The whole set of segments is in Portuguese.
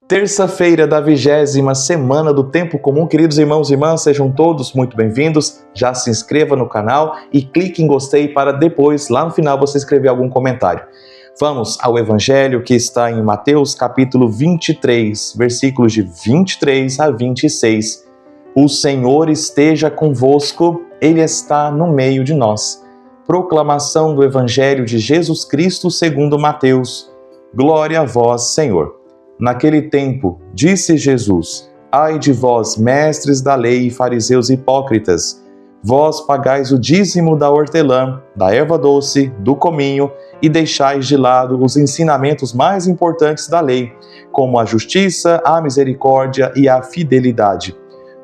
Terça-feira da 20ª semana do Tempo Comum. Queridos irmãos e irmãs, sejam todos muito bem-vindos. Já se inscreva no canal e clique em gostei para depois, lá no final, você escrever algum comentário. Vamos ao Evangelho que está em Mateus capítulo 23, versículos de 23 a 26. O Senhor esteja convosco, Ele está no meio de nós. Proclamação do Evangelho de Jesus Cristo segundo Mateus. Glória a vós, Senhor. Naquele tempo, disse Jesus: Ai de vós, mestres da lei e fariseus hipócritas! Vós pagais o dízimo da hortelã, da erva doce, do cominho, e deixais de lado os ensinamentos mais importantes da lei, como a justiça, a misericórdia e a fidelidade.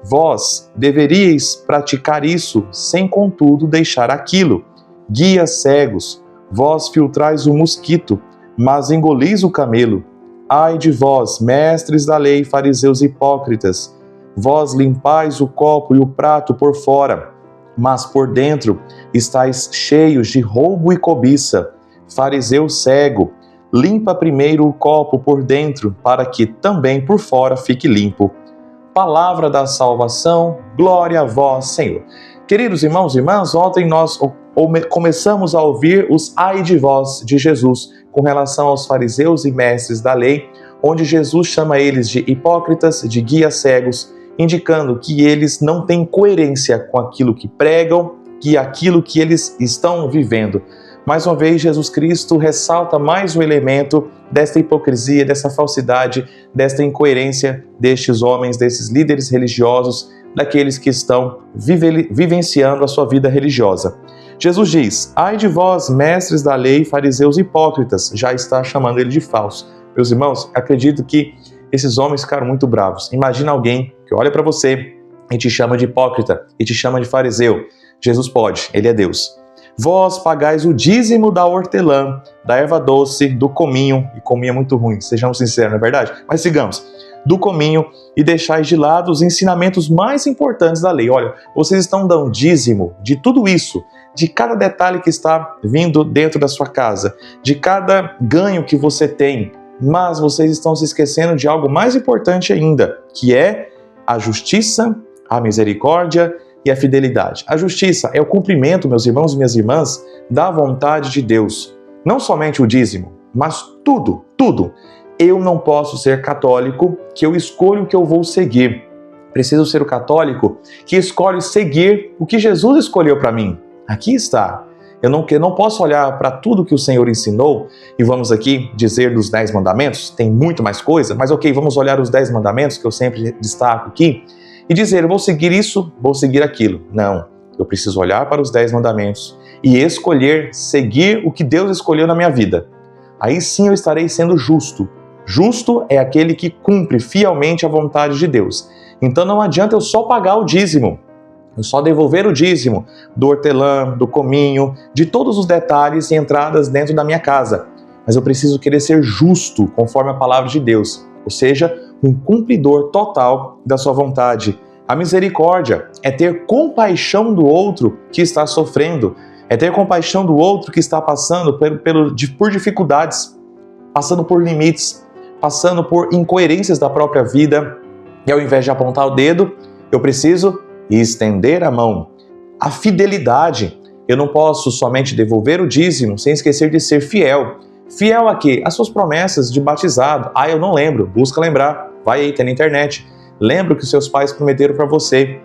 Vós deveríeis praticar isso, sem contudo deixar aquilo. Guias cegos, vós filtrais o mosquito, mas engolis o camelo. Ai de vós, mestres da lei, fariseus hipócritas! Vós limpais o copo e o prato por fora, mas por dentro estáis cheios de roubo e cobiça. Fariseu cego, limpa primeiro o copo por dentro, para que também por fora fique limpo. Palavra da salvação, glória a vós, Senhor. Queridos irmãos e irmãs, ontem nós começamos a ouvir os ai de vós de Jesus com relação aos fariseus e mestres da lei, onde Jesus chama eles de hipócritas, de guias cegos, indicando que eles não têm coerência com aquilo que pregam e aquilo que eles estão vivendo. Mais uma vez, Jesus Cristo ressalta mais um elemento desta hipocrisia, dessa falsidade, desta incoerência destes homens, desses líderes religiosos, daqueles que estão vivenciando a sua vida religiosa. Jesus diz: ai de vós, mestres da lei, fariseus hipócritas, já está chamando ele de falso. Meus irmãos, acredito que esses homens ficaram muito bravos. Imagina alguém que olha para você e te chama de hipócrita, e te chama de fariseu. Jesus pode, ele é Deus. Vós pagais o dízimo da hortelã, da erva doce, do cominho, e cominho é muito ruim, sejamos sinceros, não é verdade? Mas sigamos. Do cominho, e deixais de lado os ensinamentos mais importantes da lei. Olha, vocês estão dando dízimo de tudo isso, de cada detalhe que está vindo dentro da sua casa, de cada ganho que você tem, mas vocês estão se esquecendo de algo mais importante ainda, que é a justiça, a misericórdia e a fidelidade. A justiça é o cumprimento, meus irmãos e minhas irmãs, da vontade de Deus. Não somente o dízimo, mas tudo, tudo. Eu não posso ser católico que eu escolho o que eu vou seguir. Preciso ser o católico que escolhe seguir o que Jesus escolheu para mim. Aqui está. Eu não posso olhar para tudo que o Senhor ensinou e vamos aqui dizer dos 10 mandamentos, tem muito mais coisa, mas ok, vamos olhar os 10 mandamentos que eu sempre destaco aqui e dizer, eu vou seguir isso, vou seguir aquilo. Não, eu preciso olhar para os 10 mandamentos e escolher seguir o que Deus escolheu na minha vida. Aí sim eu estarei sendo justo. Justo é aquele que cumpre fielmente a vontade de Deus. Então não adianta eu só pagar o dízimo, eu só devolver o dízimo do hortelã, do cominho, de todos os detalhes e entradas dentro da minha casa. Mas eu preciso querer ser justo conforme a palavra de Deus, ou seja, um cumpridor total da sua vontade. A misericórdia é ter compaixão do outro que está sofrendo, é ter compaixão do outro que está passando por dificuldades, passando por limites, passando por incoerências da própria vida, e ao invés de apontar o dedo, eu preciso estender a mão. A fidelidade, eu não posso somente devolver o dízimo sem esquecer de ser fiel. Fiel a quê? As suas promessas de batizado. Ah, eu não lembro, busca lembrar, vai aí, tem na internet. Lembra o que os seus pais prometeram para você.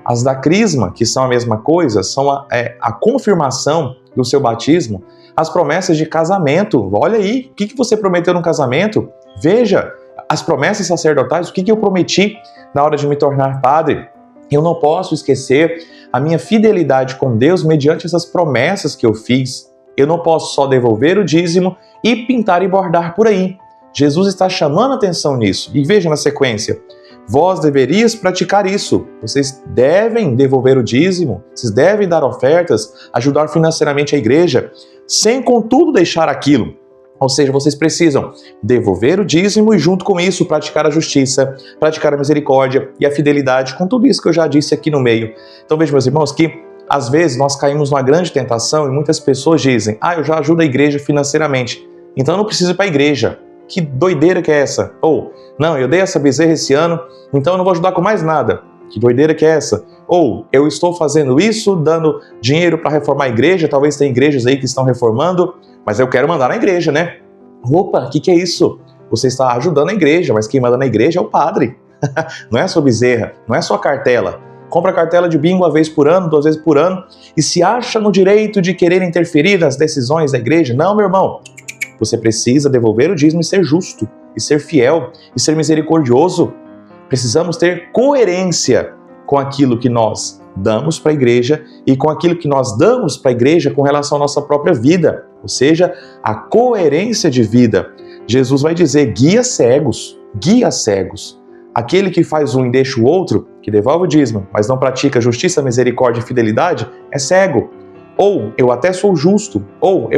As da crisma, que são a mesma coisa, são a confirmação do seu batismo. As promessas de casamento, olha aí, o que você prometeu no casamento? Veja, as promessas sacerdotais, o que eu prometi na hora de me tornar padre? Eu não posso esquecer a minha fidelidade com Deus mediante essas promessas que eu fiz. Eu não posso só devolver o dízimo e pintar e bordar por aí. Jesus está chamando a atenção nisso. E veja na sequência, vós deverias praticar isso. Vocês devem devolver o dízimo, vocês devem dar ofertas, ajudar financeiramente a igreja, sem contudo deixar aquilo. Ou seja, vocês precisam devolver o dízimo e junto com isso praticar a justiça, praticar a misericórdia e a fidelidade, com tudo isso que eu já disse aqui no meio. Então veja, meus irmãos, que às vezes nós caímos numa grande tentação e muitas pessoas dizem, eu já ajudo a igreja financeiramente, então eu não preciso ir para a igreja. que doideira que é essa? Ou, não, eu dei essa bezerra esse ano, então eu não vou ajudar com mais nada. Que doideira que é essa? Ou, eu estou fazendo isso, dando dinheiro para reformar a igreja, talvez tem igrejas aí que estão reformando, mas eu quero mandar na igreja, né? Opa, o que é isso? Você está ajudando a igreja, mas quem manda na igreja é o padre. Não é a sua bezerra, não é a sua cartela. Compra cartela de bingo uma vez por ano, 2 vezes por ano, e se acha no direito de querer interferir nas decisões da igreja. Não, meu irmão. Você precisa devolver o dízimo e ser justo, e ser fiel, e ser misericordioso. Precisamos ter coerência com aquilo que nós damos para a igreja e com aquilo que nós damos para a igreja com relação à nossa própria vida. Ou seja, a coerência de vida. Jesus vai dizer, guia cegos. Aquele que faz um e deixa o outro, que devolve o dízimo, mas não pratica justiça, misericórdia e fidelidade, é cego. Ou eu até sou justo, ou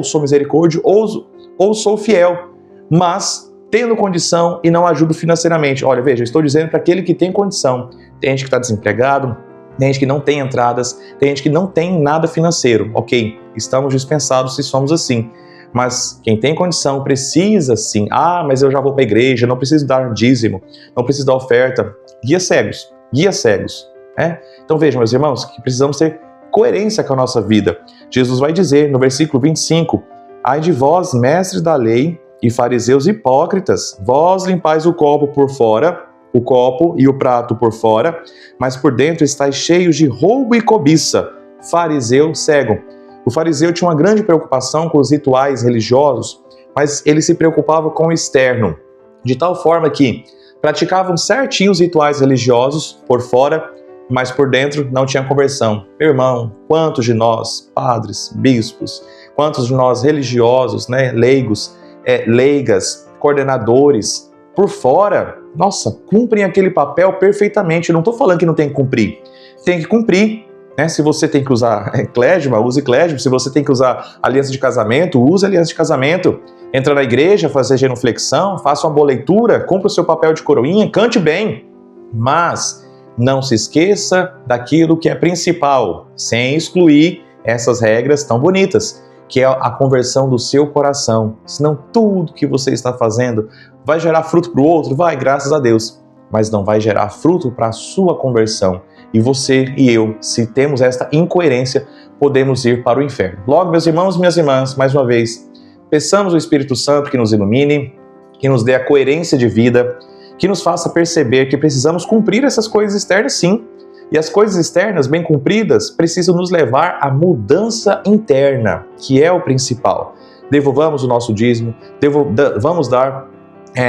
sou misericórdia, ou sou fiel, mas tendo condição e não ajudo financeiramente. Olha, veja, eu estou dizendo para aquele que tem condição. Tem gente que está desempregado, tem gente que não tem entradas, tem gente que não tem nada financeiro. Ok, estamos dispensados se somos assim. Mas quem tem condição precisa sim. Ah, mas eu já vou para a igreja, não preciso dar dízimo, não preciso dar oferta. Guia cegos. Então vejam, meus irmãos, que precisamos ter coerência com a nossa vida. Jesus vai dizer no versículo 25, ai de vós, mestres da lei e fariseus hipócritas, vós limpais o copo por fora, o copo e o prato por fora, mas por dentro estáis cheios de roubo e cobiça. Fariseu cego. O fariseu tinha uma grande preocupação com os rituais religiosos, mas ele se preocupava com o externo, de tal forma que praticavam certinho os rituais religiosos por fora, mas por dentro não tinha conversão. Meu irmão, quantos de nós, padres, bispos, quantos de nós religiosos, leigos, leigas, coordenadores, por fora, nossa, cumprem aquele papel perfeitamente. Eu não estou falando que não tem que cumprir, tem que cumprir. Se você tem que usar clésima, use clésima. Se você tem que usar aliança de casamento, use aliança de casamento. Entra na igreja, faça genuflexão, faça uma boa leitura, cumpra o seu papel de coroinha, cante bem. Mas não se esqueça daquilo que é principal, sem excluir essas regras tão bonitas, que é a conversão do seu coração. Senão tudo que você está fazendo vai gerar fruto para o outro, vai, graças a Deus, mas não vai gerar fruto para a sua conversão. E você e eu, se temos esta incoerência, podemos ir para o inferno. Logo, meus irmãos e minhas irmãs, mais uma vez, peçamos ao Espírito Santo que nos ilumine, que nos dê a coerência de vida, que nos faça perceber que precisamos cumprir essas coisas externas sim. E as coisas externas bem cumpridas precisam nos levar à mudança interna, que é o principal. Devolvamos o nosso dízimo, vamos dar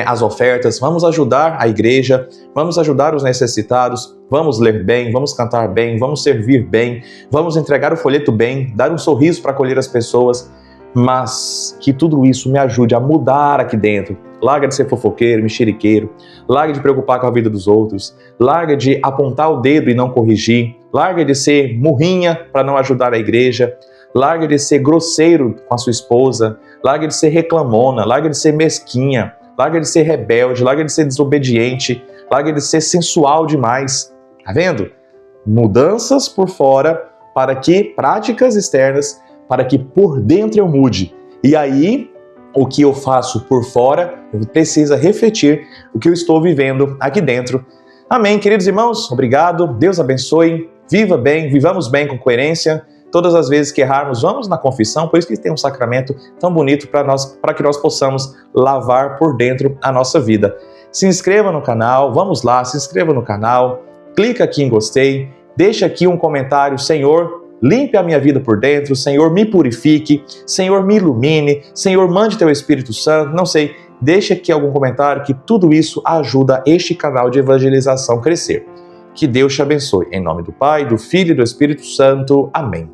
as ofertas, vamos ajudar a igreja, vamos ajudar os necessitados, vamos ler bem, vamos cantar bem, vamos servir bem, vamos entregar o folheto bem, dar um sorriso para acolher as pessoas, mas que tudo isso me ajude a mudar aqui dentro. Larga de ser fofoqueiro, mexeriqueiro, larga de preocupar com a vida dos outros, larga de apontar o dedo e não corrigir, larga de ser murrinha para não ajudar a igreja, larga de ser grosseiro com a sua esposa, larga de ser reclamona, larga de ser mesquinha, larga de ser rebelde, larga de ser desobediente, larga de ser sensual demais. Tá vendo? Mudanças por fora para que práticas externas, para que por dentro eu mude. E aí, o que eu faço por fora precisa refletir o que eu estou vivendo aqui dentro. Amém, queridos irmãos? Obrigado, Deus abençoe, viva bem, vivamos bem com coerência. Todas as vezes que errarmos, vamos na confissão, por isso que tem um sacramento tão bonito para que nós possamos lavar por dentro a nossa vida. Se inscreva no canal, vamos lá, se inscreva no canal, clica aqui em gostei, deixa aqui um comentário, Senhor, limpe a minha vida por dentro, Senhor, me purifique, Senhor, me ilumine, Senhor, mande teu Espírito Santo, não sei, deixa aqui algum comentário que tudo isso ajuda este canal de evangelização a crescer. Que Deus te abençoe. Em nome do Pai, do Filho e do Espírito Santo. Amém.